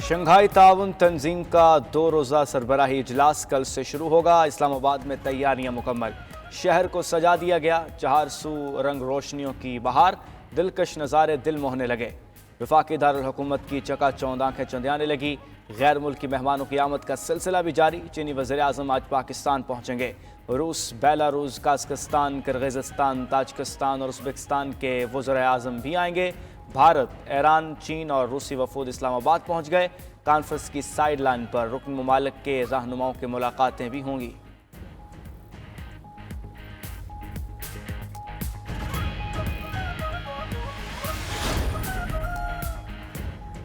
Shanghai ताउन तंजीम का 2 रोज़ा सरबराही इजलास कल से शुरू होगा। इस्लामाबाद में तैयारियां मुकम्मल, शहर को सजा दिया गया। 4 सू रंग रोशनियों की बहार, दिलकश नज़ारे दिल मोहने लगे। वफाकी दारुल हुकूमत की चकाचौंध आंखें चंदियाने लगी। गैर मुल्की मेहमानों की आमद का सिलसिला भी जारी। चीनी वज़ीर आज़म आज पाकिस्तान पहुँचेंगे। रूस, बेलारूस, काज़ाख्स्तान, किर्गिज़स्तान, ताजिकिस्तान और उज़्बेकिस्तान के वज़ीर आज़म भी आएंगे। भारत, ईरान, चीन और रूसी वफूद इस्लामाबाद पहुँच गए। कॉन्फ्रेंस की साइड लाइन पर रुकन ममालिक के रहनुमाओं की मुलाकातें भी होंगी।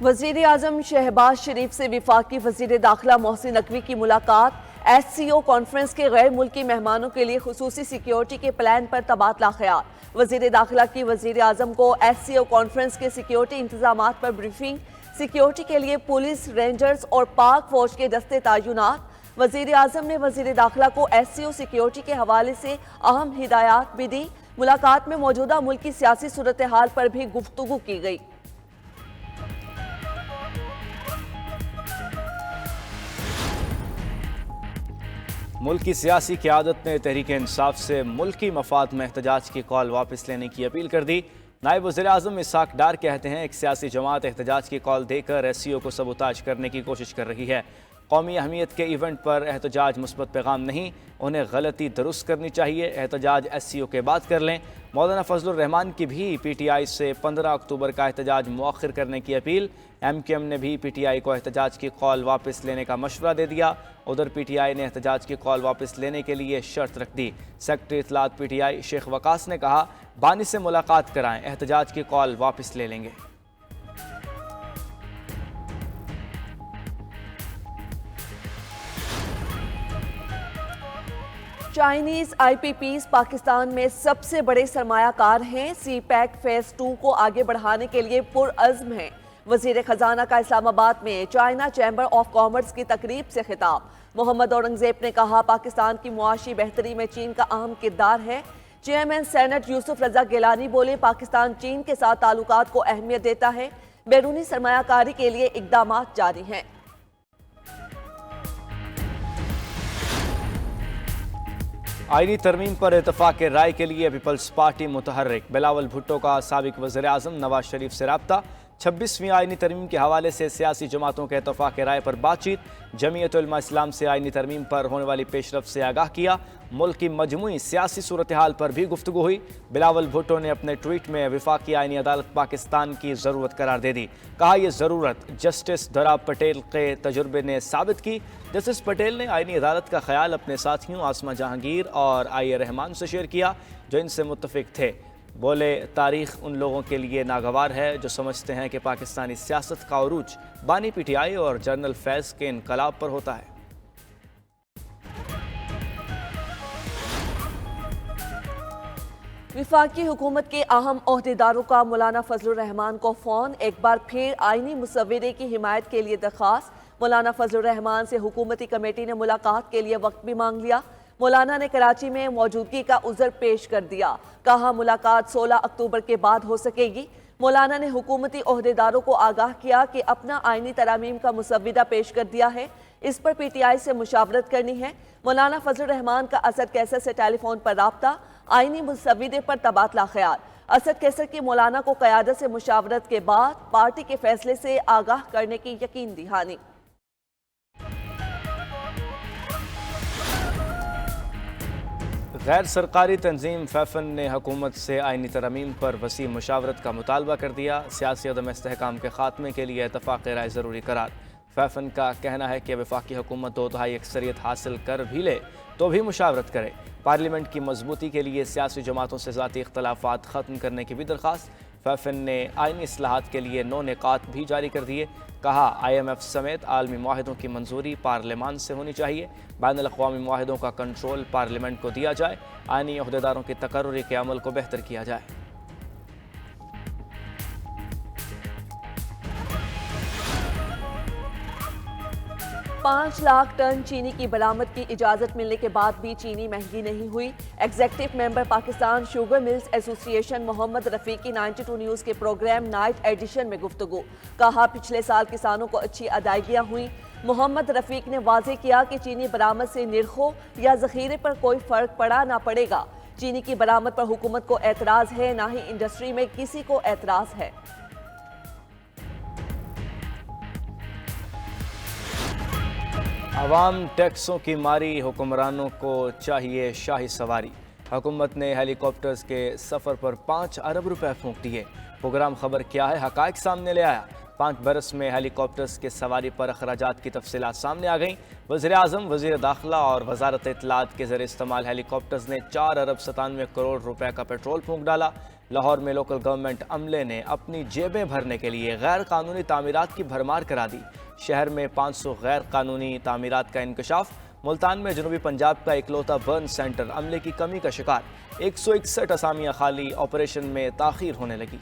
वज़ीर आज़म शहबाज शरीफ से वफाकी वज़ीर दाखिला मोहसिन नकवी की मुलाकात। SCO कॉन्फ्रेंस के गैर मुल्की मेहमानों के लिए खुसूसी सिक्योरिटी के प्लान पर तबादला ख्याल। वज़ीर दाखिला की वज़ीर आज़म को SCO कॉन्फ्रेंस के सिक्योरिटी इंतजामात पर ब्रीफिंग। सिक्योरिटी के लिए पुलिस, रेंजर्स और पाक फौज के दस्ते तैनात। वज़ीर आज़म ने वज़ीर दाखिला को SCO सिक्योरिटी के हवाले से अहम हिदायत भी दी। मुलाकात में मौजूदा मुल्क की सियासी सूरत हाल पर भी गुफ्तगू की गई। मुल्क की सियासी क़यादत ने तहरीक इंसाफ से मुल्की मफाद में एहतजाज की कॉल वापस लेने की अपील कर दी। नायब वज़ीर आज़म इसहाक डार कहते हैं एक सियासी जमात एहतजाज की कॉल देकर SCO को सबूताज करने की कोशिश कर रही है। कौमी अहमियत के इवेंट पर एहतजाज मुस्बत पैगाम नहीं, उन्हें गलती दुरुस्त करनी चाहिए। एहतजाज SCO के बाद कर लें। मौलाना फजलुर रहमान की भी PTI से 15 अक्टूबर का एहतजाज मुअख्खर करने की अपील। MQM ने भी PTI को एहतजाज की कॉल वापस लेने का मशवरा दे दिया। उधर PTI ने एहतजाज की कॉल वापस लेने के लिए शर्त रख दी। सेक्रेटरी इत्तलात PTI शेख वकास ने कहा, बानी से मुलाकात कराएं, एहतजाज की कॉल वापस ले लेंगे। चाइनीज IPPs पाकिस्तान में सबसे बड़े सरमायाकार हैं। CPEC फेज 2 को आगे बढ़ाने के लिए पुरअज़्म हैं। वज़ीर खजाना का इस्लामाबाद में चाइना चैम्बर ऑफ कॉमर्स की तकरीब से खिताब। मोहम्मद औरंगजेब ने कहा, पाकिस्तान की मुआशी बेहतरी में चीन का अहम किरदार है। चेयरमैन सेनेट यूसुफ रजा गिलानी बोले, पाकिस्तान चीन के साथ ताल्लुकात को अहमियत देता है। बैरूनी सरमायाकारी के लिए इक़दामात जारी हैं। आईनी तरमीम पर इत्तफाक राय के लिए पीपल्स पार्टी मुतहर्रिक। बिलावल भुट्टो का साबिक वज़ीर आज़म नवाज शरीफ से राब्ता। 26वीं आईनी तरमीम के हवाले से सियासी जमातों के इत्तफाक राय पर बातचीत। जमीयत उलमा इस्लाम से आईनी तरमीम पर होने वाली पेशरफ से आगाह किया। मुल्क की मजमूई सियासी सूरत हाल पर भी गुफ्तगू हुई। बिलावल भुट्टो ने अपने ट्वीट में वफाकी आईनी अदालत पाकिस्तान की ज़रूरत करार दे दी। कहा, यह ज़रूरत जस्टिस दोराब पटेल के तजुर्बे ने साबित की। जस्टिस पटेल ने आईनी अदालत का ख्याल अपने साथियों आसमा जहांगीर और IA रहमान से शेयर किया, जो इनसे मुत्तफिक थे। बोले, तारीख़ उन लोगों के लिए नागवार है जो समझते हैं कि पाकिस्तानी सियासत का उरूज बानी PTI और जनरल फैज़ के इनकलाब पर होता है। वफाकी हुकूमत के अहम ओहदेदारों का मौलाना फजलुर रहमान को फ़ोन। एक बार फिर आईनी मुसव्विरे की हिमायत के लिए दरख्वास्त। मौलाना फजलुर रहमान से हुकूमती कमेटी ने मुलाकात के लिए वक्त भी मांग लिया। मौलाना ने कराची में मौजूदगी का उज़र पेश कर दिया। कहा, मुलाकात 16 अक्टूबर के बाद हो सकेगी। मौलाना ने हुकूमती ओहदेदारों को आगाह किया कि अपना आईनी तरामीम का मुसव्विदा पेश कर दिया है, इस पर PTI से मुशावरत करनी है। मौलाना फजलुर रहमान का असद कैसर से टेलीफोन पर राब्ता। आईनी मुसव्विदे पर तबादला ख्याल। असद कैसर की मौलाना को क़यादत से मुशावरत के बाद पार्टी के फैसले से आगाह करने की यकीन दहानी। गैर सरकारी तंजीम फैफन ने हुकूमत से आईनी तरमीम पर वसी मुशावरत का मुतालबा कर दिया। सियासी अदम इस्तेहकाम के खात्मे के लिए इत्तफाक राय ज़रूरी करार। फैफन का कहना है कि वफाकी हुकूमत 2/3 अक्सरियत हासिल कर भी ले तो भी मुशावरत करे। पार्लियामेंट की मजबूती के लिए सियासी जमातों से ज़ाती इख्तलाफात ख़त्म करने की भी दरख्वास्त। फैफन ने आईनी इस्लाहात के लिए 9 निकात भी जारी कर दिए। कहा, IMF समेत आलमी मुआहिदों की मंजूरी पार्लियामान से होनी चाहिए। बैनुल अक़वामी मुआहिदों का कंट्रोल पार्लियामेंट को दिया जाए। आईनी ओहदेदारों की तकर्रुरी के अमल को बेहतर किया जाए। 5 लाख टन चीनी की बरामद की इजाजत मिलने के बाद भी चीनी महंगी नहीं हुई। Executive member Pakistan sugar mills association Mohammad Rafiq की 92 न्यूज के प्रोग्राम नाइट एडिशन में गुफ्तगू। कहा पिछले साल किसानों को अच्छी अदायगियां हुई। मोहम्मद रफीक ने वाजे किया कि चीनी बरामद से निर्खों या जखीरे पर कोई फर्क पड़ा ना पड़ेगा। चीनी की बरामद पर हुकूमत को एतराज है, ना ही इंडस्ट्री में किसी को एतराज है। अवाम टैक्सों की मारी, हुक्मरानों को चाहिए शाही सवारी। हुकूमत ने हेलीकॉप्टर्स के सफ़र पर 5 अरब रुपए फूंक दिए। प्रोग्राम खबर क्या है हकायक सामने ले आया। 5 बरस में हेलीकॉप्टर्स के सवारी पर अखराजात की तफसीलात सामने आ गईं। वज़ीर आज़म, वज़ीर दाखिला और वजारत इत्तलात के ज़रिए इस्तेमाल हेलीकॉप्टर्स ने 4 अरब 97 करोड़ रुपए का पेट्रोल फूंक डाला। लाहौर में लोकल गवर्नमेंट अमले ने अपनी जेबें भरने के लिए गैर कानूनी तामीरात की भरमार करा दी। शहर में 500 गैर कानूनी तामीरात का इंकशाफ। मुल्तान में जनूबी पंजाब का इकलौता बर्न सेंटर अमले की कमी का शिकार। 161 असामियाँ खाली, ऑपरेशन में ताख़ीर होने लगी।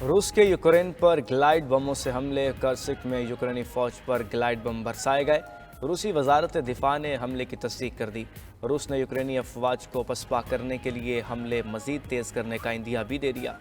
रूस के यूक्रेन पर ग्लाइड बमों से हमले। कर्सिक में यूक्रेनी फौज पर ग्लाइड बम बरसाए गए। रूसी वजारत दिफा ने हमले की तस्दीक कर दी। रूस ने यूक्रेनी अफवाज को पसपा करने के लिए हमले मजीद तेज करने का इंदिया भी दे दिया।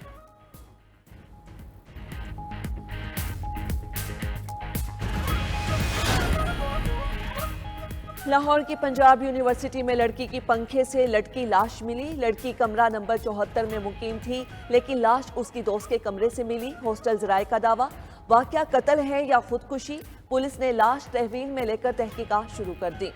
लाहौर की पंजाब यूनिवर्सिटी में लड़की की पंखे से लटकी लाश मिली। लड़की कमरा नंबर 74 में मुकीम थी, लेकिन लाश उसकी दोस्त के कमरे से मिली। हॉस्टल जराए का दावा। वाकया कत्ल है या खुदकुशी, पुलिस ने लाश तहवील में लेकर तहकीकात शुरू कर दी।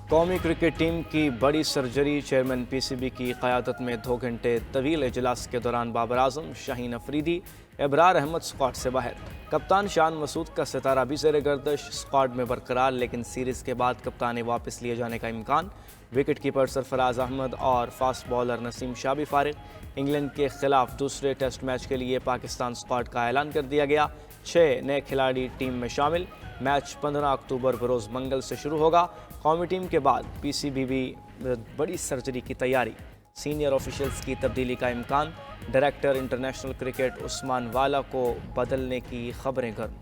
कौमी क्रिकेट टीम की बड़ी सर्जरी। चेयरमैन पीसीबी की क़यादत में 2 घंटे तवील इजलास के दौरान बाबर आजम, शाहीन अफरीदी, इब्रार अहमद स्क्वाड से बाहर। कप्तान शान मसूद का सितारा भी ज़ेर गर्दश। स्क्वाड में बरकरार, लेकिन सीरीज़ के बाद कप्तानी वापस लिए जाने का इम्कान। विकेट कीपर सरफराज अहमद और फास्ट बॉलर नसीम शाह भी फारिग। इंग्लैंड के खिलाफ दूसरे टेस्ट मैच के लिए पाकिस्तान स्क्वाड का ऐलान कर दिया गया। 6 नए खिलाड़ी टीम में शामिल। मैच 15 अक्टूबर बरोज़ मंगल से शुरू होगा। कौमी टीम के बाद पीसीबी भी बड़ी सर्जरी की तैयारी। सीनियर ऑफिशियल्स की तब्दीली का इम्कान। डायरेक्टर इंटरनेशनल क्रिकेट उस्मान वाला को बदलने की खबरें गर्म।